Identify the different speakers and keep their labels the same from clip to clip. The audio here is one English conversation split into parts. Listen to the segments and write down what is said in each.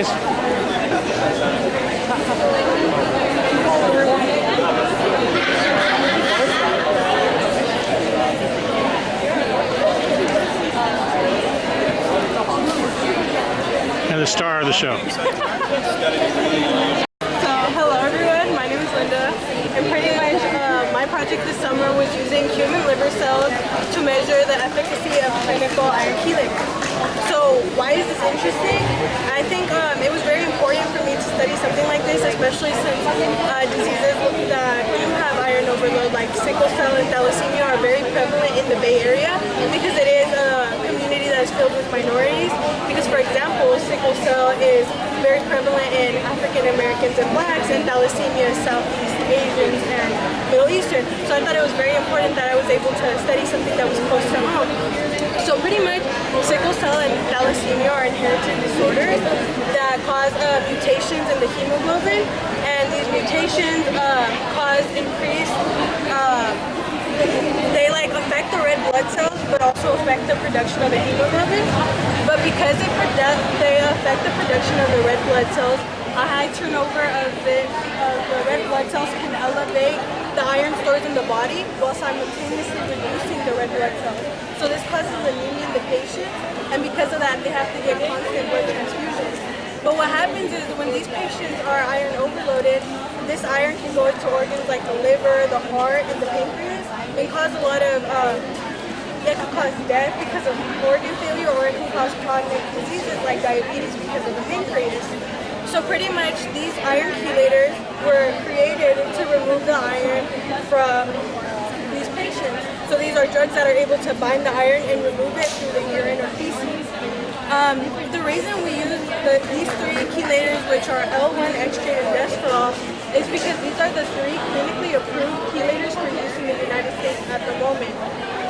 Speaker 1: please. And the star of the show.
Speaker 2: Hello everyone, my name is Lynda, and pretty much my project this summer was using human liver cells to measure the efficacy of clinical iron chelator. So why is this interesting? I think it was very important for me to study something like this, especially since diseases that do have iron overload like sickle cell and thalassemia are very prevalent in the Bay Area because it is a community that is filled with minorities. Because for example, sickle cell is very prevalent in African Americans and blacks, and thalassemia is Southeast Asians and Middle Eastern. So I thought it was very important that I was able to study something that was close to home. So pretty much sickle cell and thalassemia are inherited disorders that cause mutations in the hemoglobin, and these mutations cause increased they affect the red blood cells, but also affect the production of the hemoglobin. But because they affect the production of the red blood cells, a high turnover of the red blood cells can elevate the iron stores in the body while simultaneously reducing the red blood cells. So this causes anemia in the patient, and because of that, they have to get constant blood transfusions. But what happens is when these patients are iron overloaded, this iron can go into organs like the liver, the heart, and the pancreas, and cause a lot of, it can cause death because of organ failure, or it can cause chronic diseases like diabetes because of the pancreas. So pretty much these iron chelators were created to remove the iron from these patients. So these are drugs that are able to bind the iron and remove it through the urine or feces. The reason we use these three chelators, which are L1, extrate, and desferol, is because these are the three clinically approved chelators for use in the United States at the moment.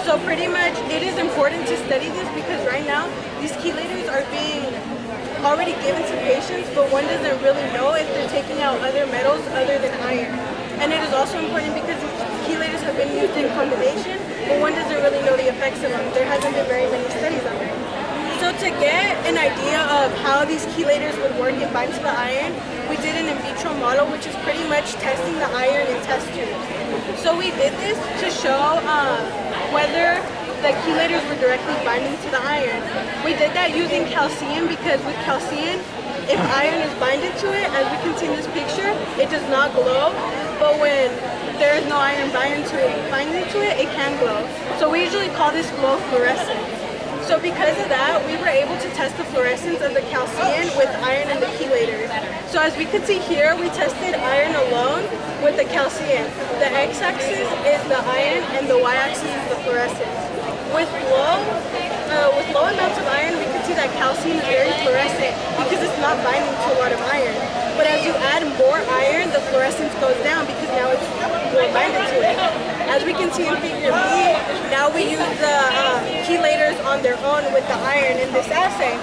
Speaker 2: So pretty much it is important to study this because right now these chelators are being already given to patients, but one doesn't really know if they're taking out other metals other than iron. And it is also important because these chelators have been used in combination, but one doesn't really know the effects of them. There hasn't been very many studies on it. So to get an idea of how these chelators would work and bind to the iron, we did an in vitro model, which is pretty much testing the iron in test tubes. So we did this to show whether the chelators were directly binding to the iron. We did that using calcium because with calcium, if iron is binded to it, as we can see in this picture, it does not glow. But when there is no iron binding to it, it can glow. So we usually call this glow fluorescence. So because of that, we were able to test the fluorescence of the calcium with iron and the chelators. So as we can see here, we tested iron alone with the calcium. The x-axis is the iron and the y-axis is the fluorescence. With low amounts of iron, we can see that calcium is very fluorescent because it's not binding to a lot of iron. But as you add more iron, the fluorescence goes down because now it's more binded to it. As we can see in figure B, now we use the chelators on their own with the iron in this assay.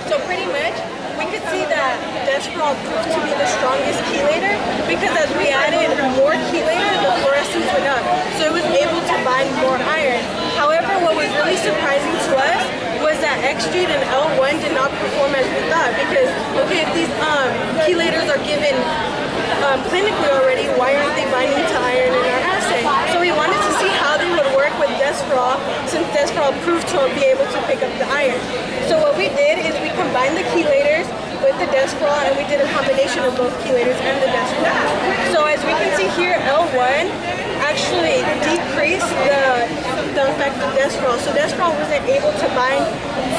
Speaker 2: So pretty much, we could see that desferol proved to be the strongest chelator because as we added more chelator, the fluorescence went up. So it was able to bind more iron. However, what was really surprising to us was that extrate and L1 did not perform as we thought because, okay, if these chelators are given clinically already, why aren't they binding to iron in our assay? So we wanted to see how they would work with desferol since desferol proved to be able to pick up the iron. So what we did is we combined the chelators with the desferol and we did a combination of both chelators and the desferol. So as we can see here, L1 actually decreased the effect of desferol. So desferol wasn't able to bind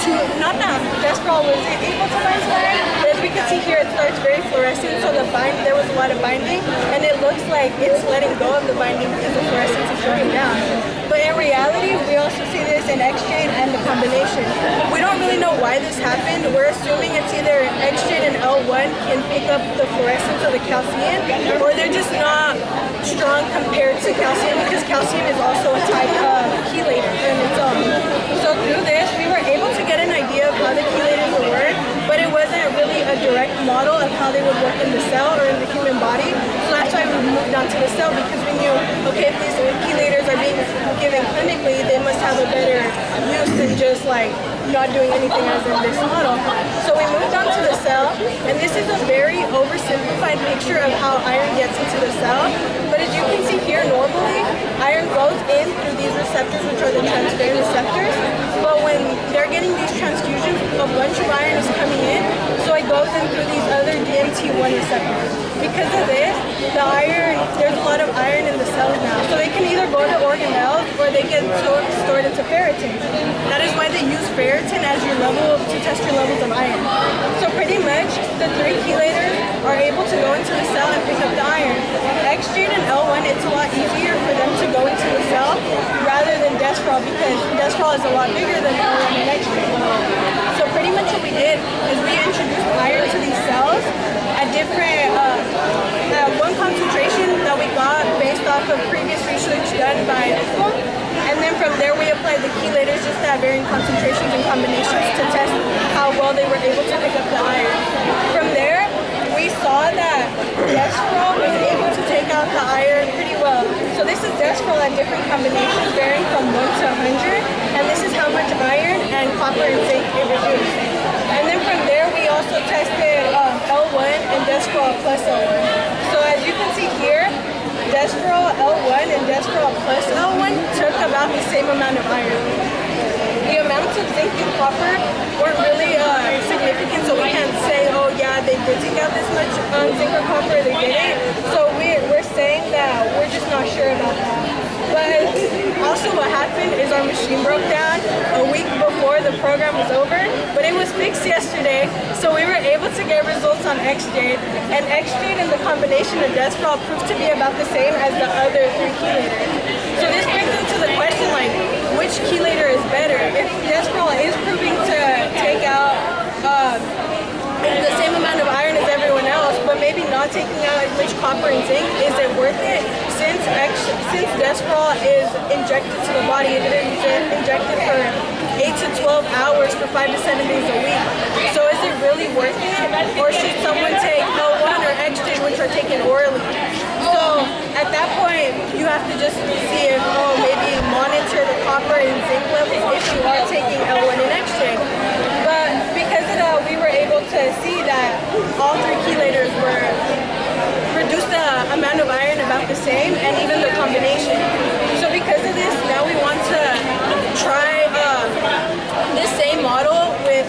Speaker 2: to, not that desferol wasn't able to bind to iron, but as we can see here, it starts very fluorescent, so there was a lot of binding, and it looks like it's letting go of the binding because the fluorescence is showing down. But in reality, we also see this in extrate and the combination. We don't really know why this happened. We're assuming it's either extrate and L1 can pick up the fluorescence of the calcium, or they're just not strong compared to calcium because calcium is also a type of chelator in its own. So through this, we were able to get an idea of how the chelators would work, but it wasn't really a direct model of how they would work in the cell or in the human body. So that's why we moved on to the cell because we knew, okay, if these chelators are being given clinically, they must have a better use than just like not doing anything as in this model. So we moved on to the cell, and this is a very oversimplified picture of how iron gets into the cell. But as you can see here, normally iron goes in through these receptors, which are the transferrin receptors. But when they're getting these transfusions, a bunch of iron is coming in, so it goes in through these other DMT1 receptors. Because of this, the iron, there's a lot of iron in the cells now. So they can either go to organelles or they get stored into ferritin. That is why they use ferritin as your level to test your levels of iron. So pretty much, the 3 chelators are able to go into the cell and pick up the iron. Extrate and L1, it's a lot easier for them to go into the cell rather than desferol, because desferol is a lot bigger than L1 and extrate. So pretty much what we did is we introduced iron to these cells at different, one concentration that we got based off of previous research done by Oakland. And then from there we applied the chelators just at varying concentrations and combinations to test how well they were able to pick up the iron. From there, we saw that desferol was able to take out the iron pretty well. So this is desferol at different combinations varying from 1 to 100, and this is how much iron and copper and zinc it reduced. And then from there, we also tested L1 and desferol plus L1. So as you can see here, desferol L1 and desferol plus L1 took about the same amount of iron. The amounts of zinc and copper weren't really significant, so we can't say, oh yeah, they did take out this much zinc or copper, they didn't. So we're saying that we're just not sure about that. But also what happened is our machine broke down a week before the program was over, but it was fixed yesterday, so we were able to get results on X-Jade, and X-Jade and the combination of desferol proved to be about the same as the other 3 chelators. So this brings us to the question, like, which chelator is better? If desferol is proving to take out the same amount of iron as everyone else, but maybe not taking out as much copper and zinc, is it worth it? Since desferol is injected to the body, it is injected for 8 to 12 hours for 5 to 7 days a week. So is it really worth it? Or should someone take L1 or X-Jade, which are taken orally? So at that point, you have to just see if, maybe monitor the copper and zinc levels if you are taking L1 and X-Jade. But because we were able to see that all 3 chelators were reduced the amount of iron about the same, and even the combination. So because of this, now we want to try this same model with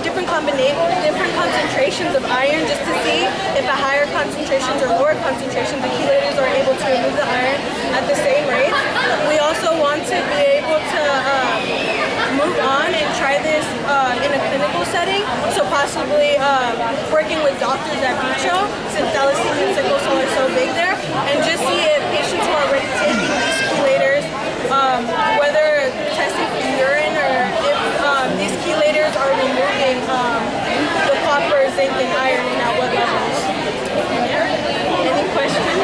Speaker 2: different concentrations of iron, just to see if at higher concentrations or lower concentrations the chelators are able to remove the iron at the same rate. We also want to be able to move on and try this in a clinical setting, so possibly working with doctors at vitro, since thalassemia and sickle cell are so big there, and just see if patients who are already taking these chelators, whether testing for urine or if these chelators are removing the copper, zinc, and iron, and at what levels. Any questions?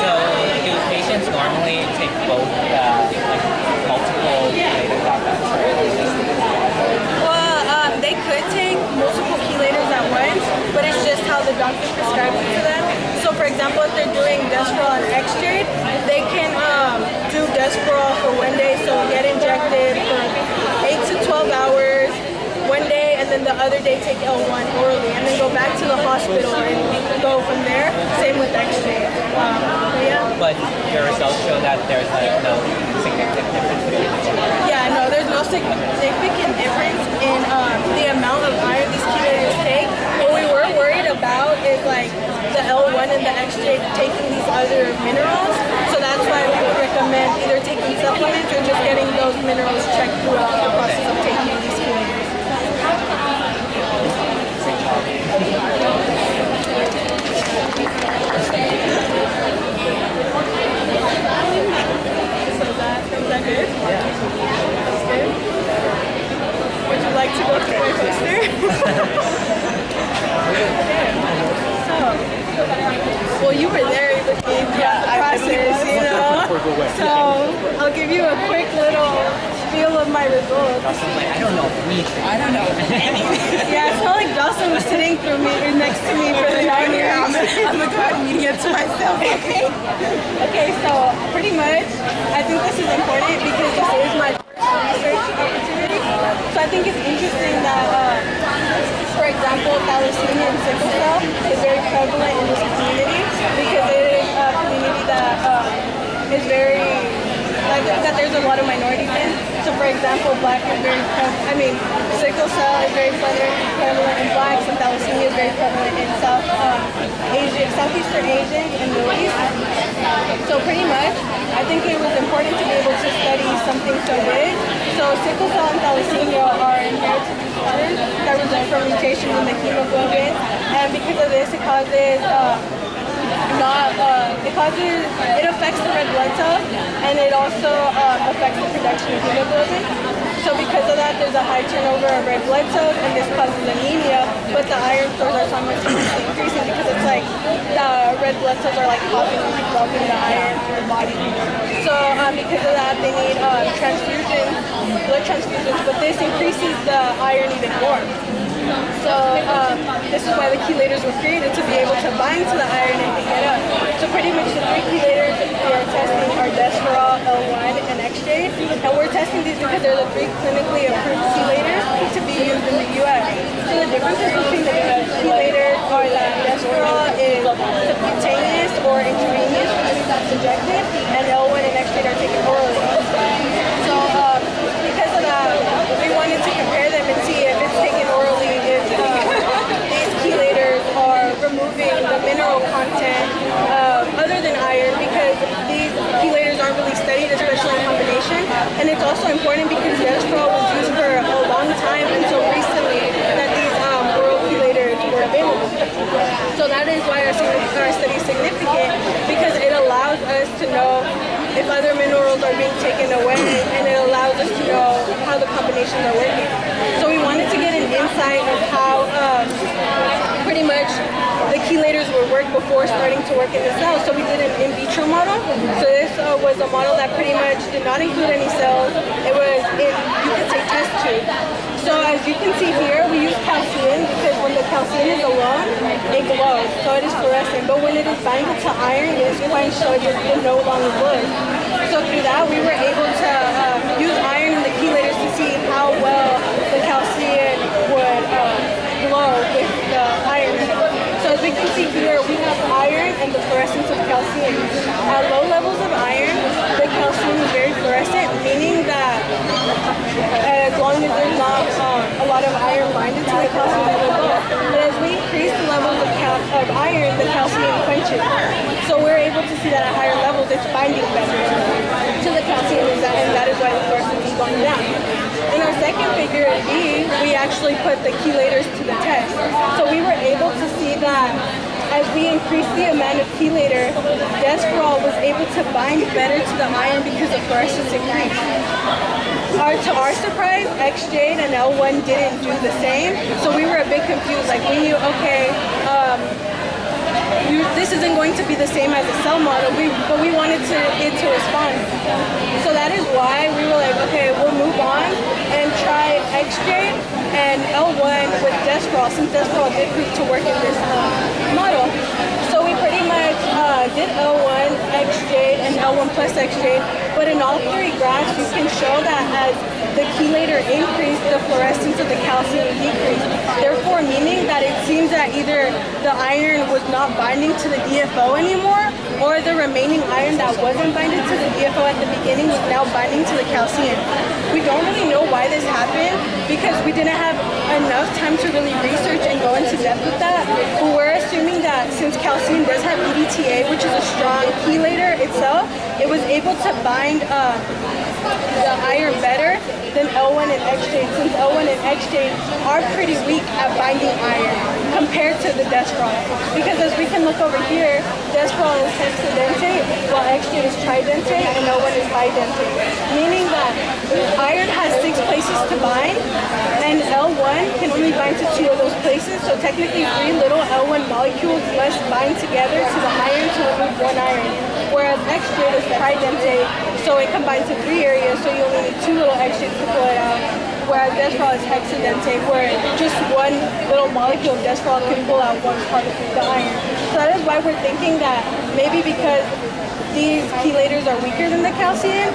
Speaker 1: So do patients normally take both multiple chelators at once?
Speaker 2: Well, they could take multiple chelators at once, but it's just how the doctor prescribes it to them. So for example, if they're doing desferol and X-Jade, they can do desferol for 1 day, so get injected for 8 to 12 hours, 1 day, and then the other day take L1 orally, and then go back to the hospital and go from there. Same with X-Jade. Yeah.
Speaker 1: But your results show that there's no significant difference between the two.
Speaker 2: Yeah, no, there's no significant difference in the amount of iron these chelators take. What we were worried about is like the L1 and the X-Jade taking these other minerals. So that's why we would recommend either taking supplements or just getting those minerals checked throughout the process of taking these chelators. Is that good? Yeah. That's good. Would you like to go through my poster? Well, you were there looking throughout the process, you know? So, I'll give you a quick little spiel of my results.
Speaker 1: Dawson's like, I don't know anything.
Speaker 2: I don't know anything. Yeah, it's not like Dawson was sitting through me or next to me for the 9 years.
Speaker 3: I'm gonna go ahead and media to myself, okay?
Speaker 2: Okay, so pretty much, I think this is important because this is my first research opportunity. So I think it's interesting that, for example, thalassemia and sickle cell is very prevalent in this community because it is a community that is very, like, that there's a lot of minorities in. So for example, black is very sickle cell is very prevalent in blacks, and thalassemia is very prevalent in Southeastern Asians and Middle East. So pretty much, I think it was important to be able to study something so big. So sickle cell and thalassemia are inherited disorders that result from mutations in the hemoglobin, and because of this, it affects the red blood cells, and it also affects the production of hemoglobin. So because of that, there's a high turnover of red blood cells, and this causes anemia, but the iron stores are simultaneously increasing because it's like the red blood cells are like popping and developing the iron in the body. So because of that, they need blood transfusions, but this increases the iron even more. So this is why the chelators were created, to be able to bind to the iron and pick it up. So pretty much the three chelators we are testing are Desferol, L1, and XJ. And we're testing these because they're the three clinically approved chelators to be used in the U.S. So the differences between the chelators are that Desferol is subcutaneous or intravenous, which means that's injected, and L1 and XJ are taken orally. So because of that, we wanted to compare them and see if it's taken orally, if these chelators are removing the mineral content other than iron, because these chelators aren't really studied, especially in combination. And it's also important because Desferol was used for a long time until recently that these oral chelators were available. So that is why our study is significant, because it allows us to know if other minerals are being taken away, and it allows us to know how the combinations are working. So we wanted to get an insight of how pretty much the chelators would work before starting to work in the cells. So we did an in vitro model. So this was a model that pretty much did not include any cells. It was, you could say, test tube. So as you can see here, we use calcium because when the calcium is alone, it glows, so it is fluorescent. But when it is binded to iron, it is quenched, so it no longer glows. So through that, we were able to use iron in the chelators to see how well the calcium would glow with the iron. So as we can see here, we have iron and the fluorescence of calcium. At low levels of iron, the calcium is very fluorescent, meaning that as long as there's not a lot of iron binded to the calcium, it will glow. But as we increase the levels of iron, the calcium quenches. So we're able to see that at higher levels, it's binding better to the calcium, and that is why the fluorescence is going down. In our second figure in B, we actually put the chelators to the test. So we were able to see that as we increased the amount of chelator, Desferol was able to bind better to the iron because the fluorescence increased. To our surprise, XJ and L1 didn't do the same, so we were a bit confused. Like, we knew, okay, this isn't going to be the same as a cell model, but we wanted it to respond. So that is why we were like, okay, we'll move on and try XJ and L1 with Desferol, since Desferol did prove to work in this model. So we pretty much did L1, XJ, and L1 plus XJ, but in all three graphs, you can show that as the chelator increased, the fluorescence of the calcium decreased. Therefore, meaning that it seems that either the iron was not binding to the DFO anymore, or the remaining iron that wasn't binding to the DFO at the beginning was now binding to the calcium. We don't really know why this happened because we didn't have enough time to really research and go into depth with that. But we're assuming that since calcium does have EDTA, which is a strong chelator itself, it was able to bind the iron better than L1 and XJ, since L1 and XJ are pretty weak at binding iron compared to the Desferol. Because as we can look over here, Desferol is hexadentate, while XJ is tridentate, and L1 is bidentate. Meaning that iron has 6 places to bind, and L1 can only bind to 2 of those places, so technically 3 little L1 molecules must bind together to the iron to remove 1 iron. Whereas XJ is tridentate, so it combines to 3 areas, so you only need 2 little XJs to pull it out. Whereas Desferol is hexadentate, where just 1 little molecule of Desferol can pull out 1 part of the iron. So that is why we're thinking that maybe because these chelators are weaker than the calcium,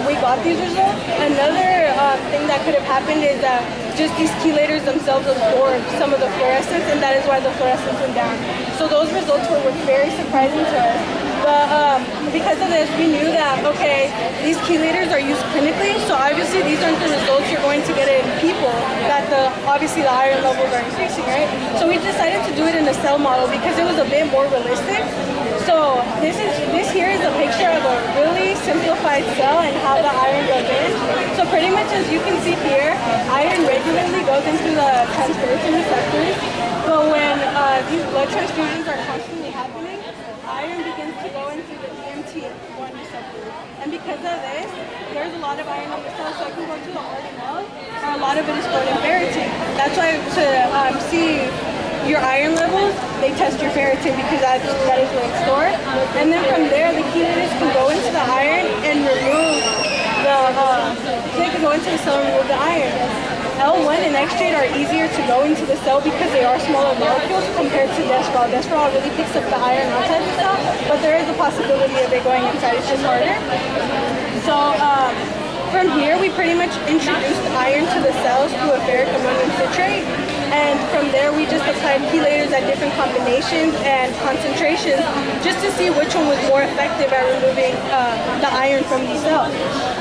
Speaker 2: we got these results. Another thing that could have happened is that just these chelators themselves absorb some of the fluorescence, and that is why the fluorescence went down. So those results were very surprising to us. But because of this, we knew that, okay, these chelators are used clinically, so obviously these aren't the results you're going to get in people, that obviously the iron levels are increasing, right? So we decided to do it in a cell model because it was a bit more realistic. So this here is a picture of a really simplified cell and how the iron goes in. So pretty much as you can see here, iron regularly goes into the transferrin receptors, but when these blood transfusions are constantly happening, iron begins to go into the EMT1 receptor. And because of this, there's a lot of iron in the cell, so it can go to the organelles, or a lot of it is stored in ferritin. That's why to see your iron levels, they test your ferritin because that is where it's stored. And then from there, the chelators can go into the iron and remove they can go into the cell and remove the iron. L1 and extrate are easier to go into the cell because they are smaller molecules compared to desferol. Desferol really picks up the iron outside the cell, but there is a possibility of it going inside. It's just harder. So from here, we pretty much introduced iron to the cells through a ferric ammonium citrate. And from there, we just applied chelators at different combinations and concentrations just to see which one was more effective at removing the iron from these cells.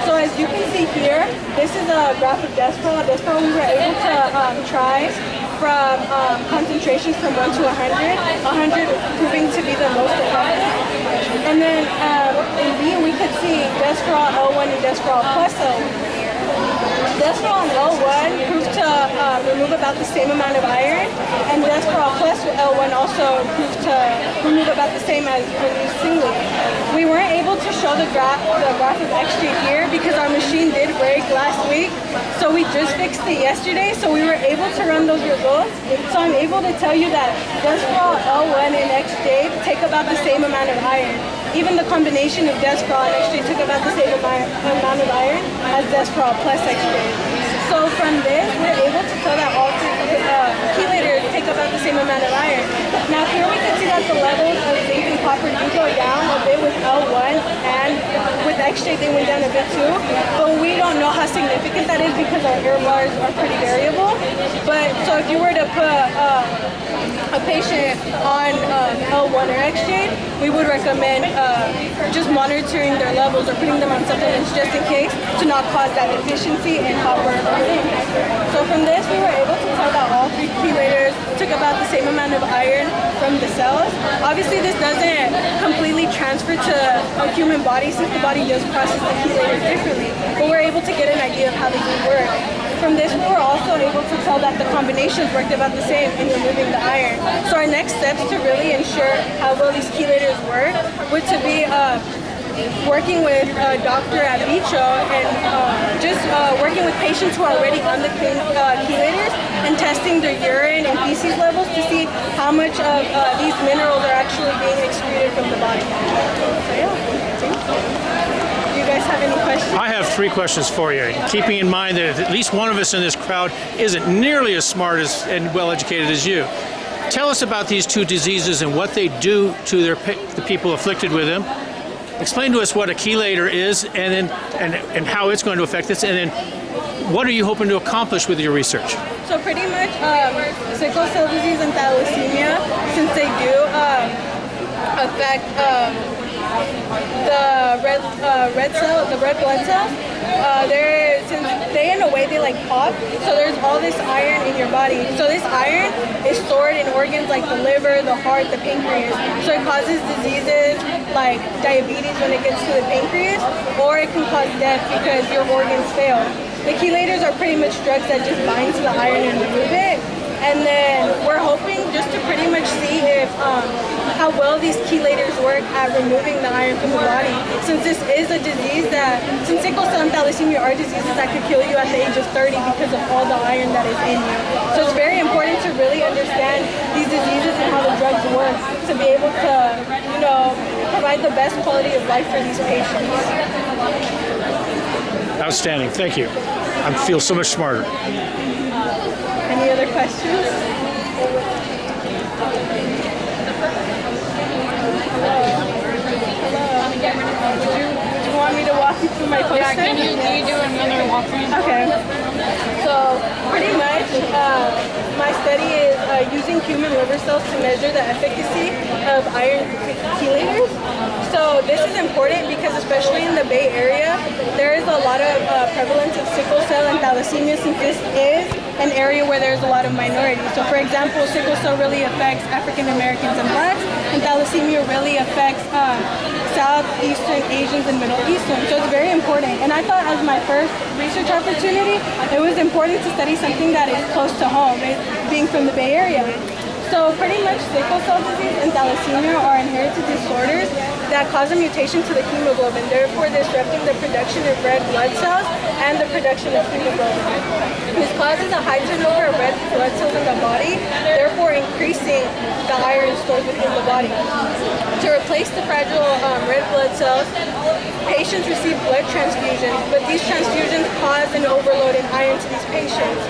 Speaker 2: So as you can see here, this is a graph of desferol. Desferol we were able to try from concentrations from 1 to 100, 100 proving to be the most effective. And then in B, we could see desferol L1 and desferol plus L1. Desferol and L1 proved to remove about the same amount of iron, and desferol plus L1 also proved to remove about the same as when used singly. We weren't able to show the graph of extrate here because our machine did break last week, so we just fixed it yesterday, so we were able to run those results. So I'm able to tell you that desferol L1 and extrate take about the same amount of iron. Even the combination of desferol and extrate took about the same amount of iron as desferol plus extrate. So from this, we're able to tell that all three chelators take about the same amount of iron. Now here we can see that the levels of zinc and copper do go down a bit with L1, and with extrate they went down a bit too. But we don't know how significant that is because our error bars are pretty variable. But so if you were to put a patient on L1 or extrate, we would recommend just monitoring their levels or putting them on supplements just in case to not cause that deficiency in copper. So from this, we were able to tell that all three chelators took about the same amount of iron from the cells. Obviously, this doesn't completely transfer to a human body since the body does process the chelators differently, but we're able to get an idea of how they do work. From this, we were also able to tell that the combinations worked about the same in removing the iron. So our next steps to really ensure how well these chelators work would to be working with a doctor at Vitro and just working with patients who are already on the chelators and testing their urine and feces levels to see how much of these minerals are actually being excreted from the body. So yeah, do you guys have any questions?
Speaker 4: I have 3 questions for you. Keeping in mind that at least one of us in this crowd isn't nearly as smart and well educated as you. Tell us about these 2 diseases and what they do to the people afflicted with them. Explain to us what a chelator is and how it's going to affect this, and then what are you hoping to accomplish with your research?
Speaker 2: So pretty much sickle cell disease and thalassemia, since they do affect the red blood cells, since they in a way they like pop, so there's all this iron in your body. So this iron is stored in organs like the liver, the heart, the pancreas. So it causes diseases like diabetes when it gets to the pancreas, or it can cause death because your organs fail. The chelators are pretty much drugs that just bind to the iron and remove it. And then we're hoping just to pretty much see if how well these chelators work at removing the iron from the body. Since this is a disease since sickle cell and thalassemia are diseases that could kill you at the age of 30 because of all the iron that is in you. So it's very important to really understand these diseases and how the drugs work to be able to, provide the best quality of life for these patients.
Speaker 4: Outstanding. Thank you. I feel so much smarter.
Speaker 2: Any other questions? Hello. Would you want me to walk you through my poster?
Speaker 3: Yeah, can you do another walkthrough?
Speaker 2: Okay. So pretty much, my study is using human liver cells to measure the efficacy of iron chelators. So this is important because especially in the Bay Area, there is a lot of prevalence of sickle cell and thalassemia, since this is an area where there's a lot of minorities. So for example, sickle cell really affects African Americans and blacks, and thalassemia really affects Southeastern Asians and Middle Eastern. So it's very important. And I thought as my first research opportunity, it was important to study something that is close to home, being from the Bay Area. So pretty much sickle cell disease and thalassemia are inherited disorders that cause a mutation to the hemoglobin, therefore disrupting the production of red blood cells and the production of hemoglobin. This causes a high turnover of red blood cells in the body, therefore increasing the iron stored within the body. To replace the fragile red blood cells, patients receive blood transfusions, but these transfusions cause an overload in iron to these patients.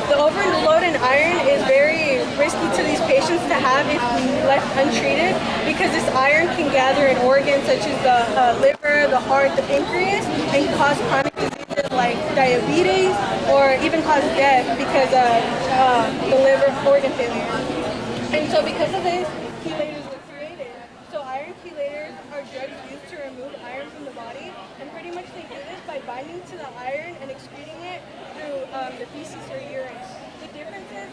Speaker 2: The overload in iron is very risky to these patients to have if left untreated, because this iron can gather in organs such as the liver, the heart, the pancreas, and cause chronic diseases like diabetes, or even cause death because of the liver organ failure. And so because of this, chelators were created. So iron chelators are drugs used to remove iron from the body, and pretty much they do this by binding to the iron and excreting it through the feces or urine. The difference is,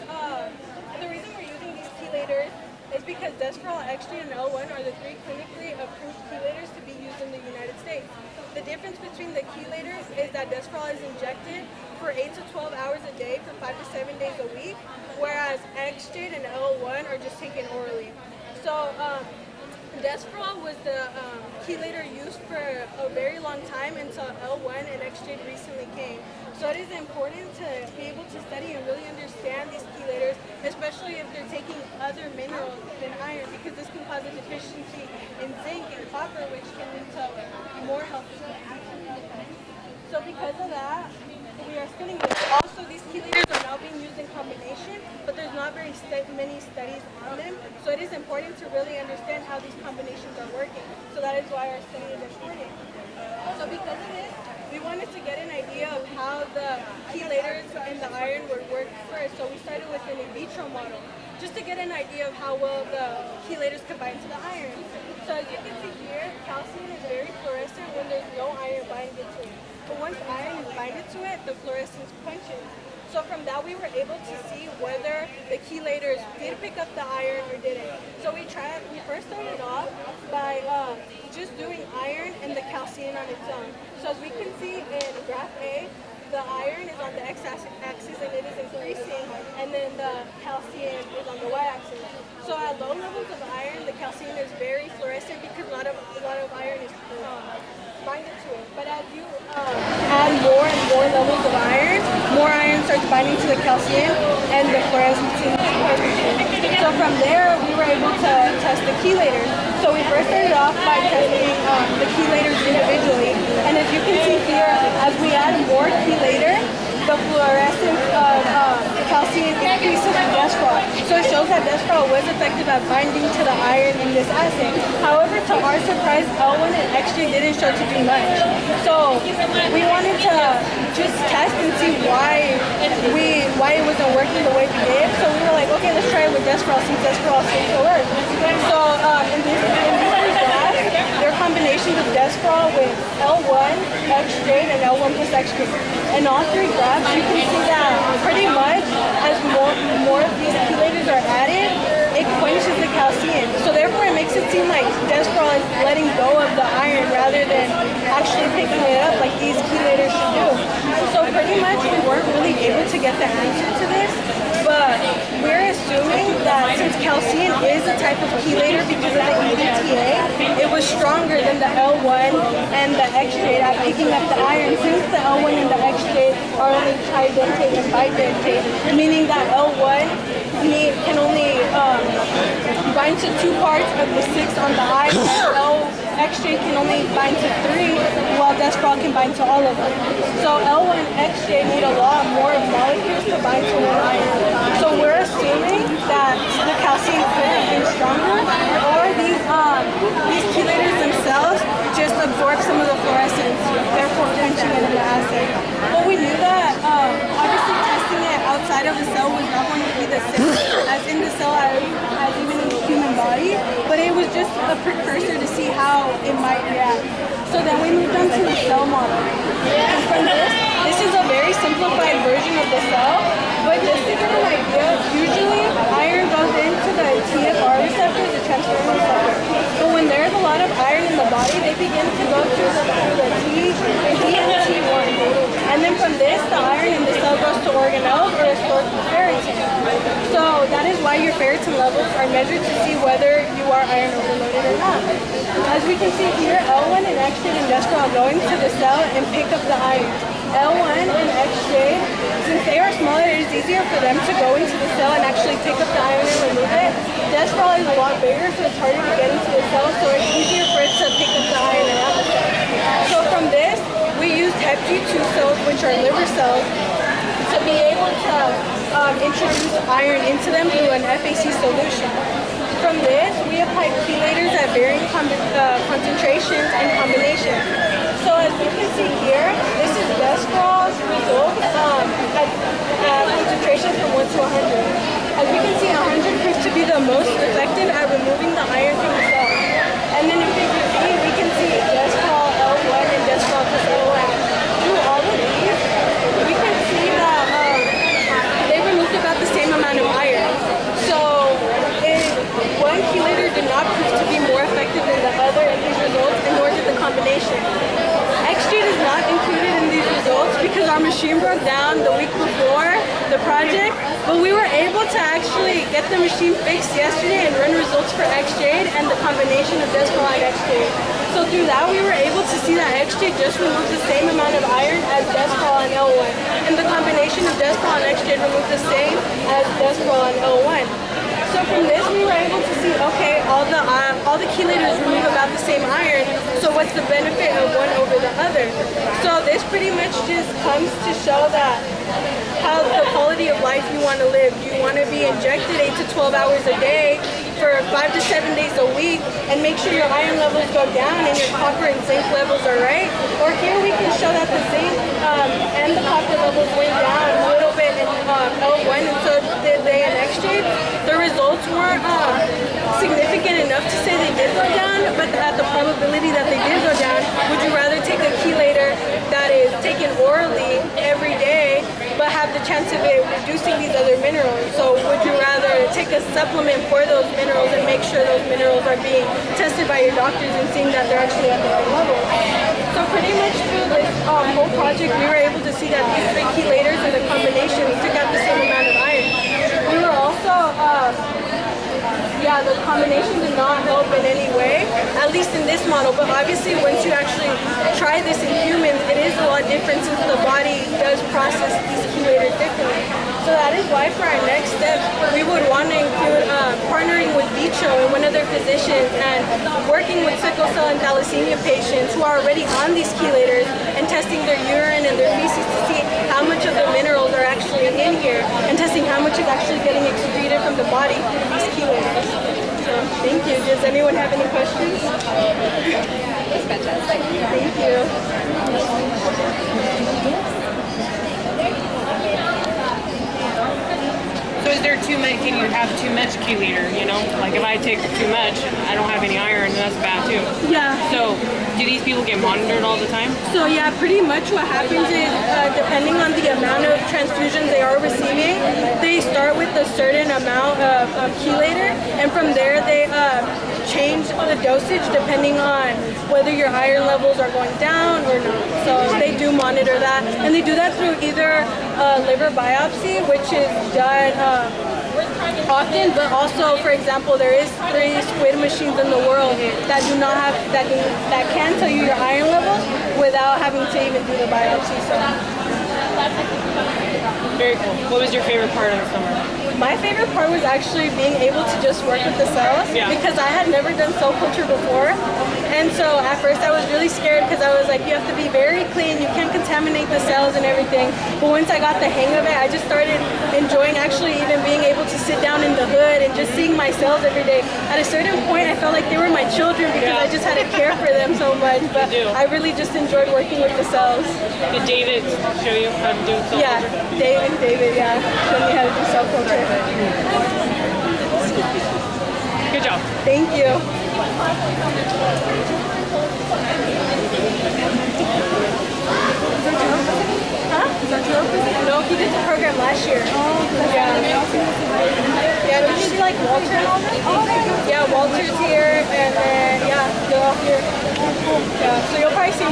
Speaker 2: the reason we're using these chelators is because desferal, extrate, and L1 are the 3 clinically approved chelators to be used in the United States. The difference between the chelators is that desferal is injected for 8 to 12 hours a day for 5 to 7 days a week, whereas extrate and L1 are just taken orally. So desferal was the chelator used for a very long time until L1 and extrate recently came. So it is important to be able to study and really understand these chelators, especially if they're taking other minerals than iron, because this can cause a deficiency in zinc and copper, which can lead to more health issues. So because of that, we are studying this. Also, these chelators are now being used in combination, but there's not very many studies on them. So it is important to really understand how these combinations are working. So that is why our study is important. So because of this, we wanted to get an idea of how the chelators and the iron would work first. So we started with an in vitro model, just to get an idea of how well the chelators combine to the iron. So as you can see here, calcium is very fluorescent when there's no iron binded to it. But once iron is binded to it, the fluorescence quenches. So from that, we were able to see whether the chelators did pick up the iron or didn't. So we first started off by just doing iron and the calcium on its own. So as we can see in graph A, the iron is on the x-axis and it is increasing, and then the calcium is on the y-axis. So at low levels of iron, the calcium is very fluorescent because a lot of iron is binded to it. But as you add more and more levels of iron, more iron starts binding to the calcium and the fluorescence increases. So from there, we were able to test the chelators. So we first started off by testing the chelators individually. And as you can see here, as we add more chelator, the fluorescence of calcium increases in desferal. So it shows that desferal was effective at binding to the iron in this assay. However, to our surprise, L1 and extrate didn't show to do much. So we wanted to just test and see why it wasn't working the way we did. So we were like, okay, let's try it with desferal, since desferal seems to work. So in this graph, there are combinations of desferal with L1, extrate, and L1 plus extrate. In all 3 graphs, you can see that pretty much as more of these chelators are added, it quenches the calcium. So therefore, it makes it seem like desferal is letting go of the iron rather than actually picking it up like these chelators should do. So pretty much, we weren't really able to get the answer to this, but we're assuming that since calcium is a type of chelator because of the EDTA, it was stronger than the L1 and the extrate at picking up the iron, since the L1 and the extrate are only tridentate and bidentate, meaning that L1 can only bind to 2 parts of the 6 on the I, and extrate can only bind to 3, while desferal can bind to all of them. So L1 and extrate need a lot more molecules to bind to one iron. So we're assuming that the calcium could have been stronger, or these chelators themselves just absorb the cell was not going to be the same as in the cell as even in the human body, but it was just a precursor to see how it might react. So then we moved on to the cell model. And from this is a very simplified version of the cell, but just to get an idea, usually iron goes into the TFR receptors, the transferrin receptor. But when there's a lot of iron in the body, they begin to go to the T and T1. And then from this, the iron in the cell goes to organelles or is stored to ferritin. So that is why your ferritin levels are measured to see whether you are iron overloaded or not. As we can see here, L1 and X-shade industrial go into the cell and pick up the iron. L1 and X-shade, since they are smaller, it is easier for them to go into the cell and actually pick up the iron and remove it. Desferol is a lot bigger, so it's harder to get into the cell, so it's easier for it to pick up the iron around the cell. So from this, we used HepG2 cells, which are liver cells, to be able to introduce iron into them through an FAC solution. From this, we applied chelators at varying concentrations and combinations. So as we can see here, this is Desferol's results at concentrations from 1 to 100. As we can see, 100 proves to be the most effective at removing the iron from the cell. And then in figure B, we can see Desferol L1 and Desferol plus L1. Through all of these, we can see that they removed about the same amount of iron. So one chelator did not prove to be more effective than the other in these results, and nor did the combination. X-shade is not included in these results because our machine broke down the week before the project, but we were able to actually get the machine fixed yesterday and run results for X-shade and the combination of Desferol and X-shade. So through that, we were able to see that X-shade just removed the same amount of iron as Desferol and L1, and the combination of Desferol and X-shade removed the same as Desferol and L1. So from this, we were able to see, okay, all the chelators remove about the same iron, so what's the benefit of one over the other? So this pretty much just comes to show that how the quality of life you want to live. Do you want to be injected 8 to 12 hours a day for 5 to 7 days a week and make sure your iron levels go down and your copper and zinc levels are right? Or here we can show that the zinc and the copper levels went down a little bit in L1, and so did they in X-shade. The results weren't significant enough to say they did go down, but at the probability that they did go down, would you rather take a chelator that is taken orally every day but have the chance of it reducing these other minerals? So would you rather take a supplement for those minerals and make sure those minerals are being tested by your doctors and seeing that they're actually at the right level? So pretty much through this whole project, we were able to see that these three chelators and the combinations took out the same amount of iron. We were also the combination did not help in any way, at least in this model, but obviously once you actually try this in humans, it is a lot different since the body does process these chelators differently. So that is why for our next steps, we would want to include partnering with Vitro and one of their physicians and working with sickle cell and thalassemia patients who are already on these chelators and testing their urine and their feces to see how much of the minerals are actually in here and testing how much is actually getting excreted from the body through these chelators. So, thank you. Does anyone have any questions?
Speaker 3: That's fantastic.
Speaker 2: Thank you.
Speaker 3: So is there too much, can you have too much chelator, you know? Like if I take too much, I don't have any iron, and that's bad too.
Speaker 2: Yeah.
Speaker 3: So do these people get monitored all the time?
Speaker 2: So yeah, pretty much what happens is, depending on the amount of transfusions they are receiving, they start with a certain amount of chelator, and from there they change the dosage depending on whether your iron levels are going down or not. So they do monitor that, and they do that through either liver biopsy, which is done often, but also, for example, there is 3 squid machines in the world that do not have that can tell you your iron levels without having to even do the biopsy. So
Speaker 3: Very cool. What was your favorite part of the summer?
Speaker 2: My favorite part was actually being able to just work with the cells because I had never done cell culture before. And so at first I was really scared because I was like, you have to be very clean, you can't contaminate the cells and everything. But once I got the hang of it, I just started enjoying actually even being able to sit down in the hood and just seeing my cells every day. At a certain point, I felt like they were my children because I just had to care for them so much. But I really just enjoyed working with the cells.
Speaker 3: Did David show you how to do cell culture?
Speaker 2: David, showed me how to do cell culture.
Speaker 3: Good job.
Speaker 2: Thank you. Huh? No, he did the program last year. Oh, yeah, it was like Walter and all that. Yeah, Walter's here, and then, they're all here. Yeah, so you'll probably see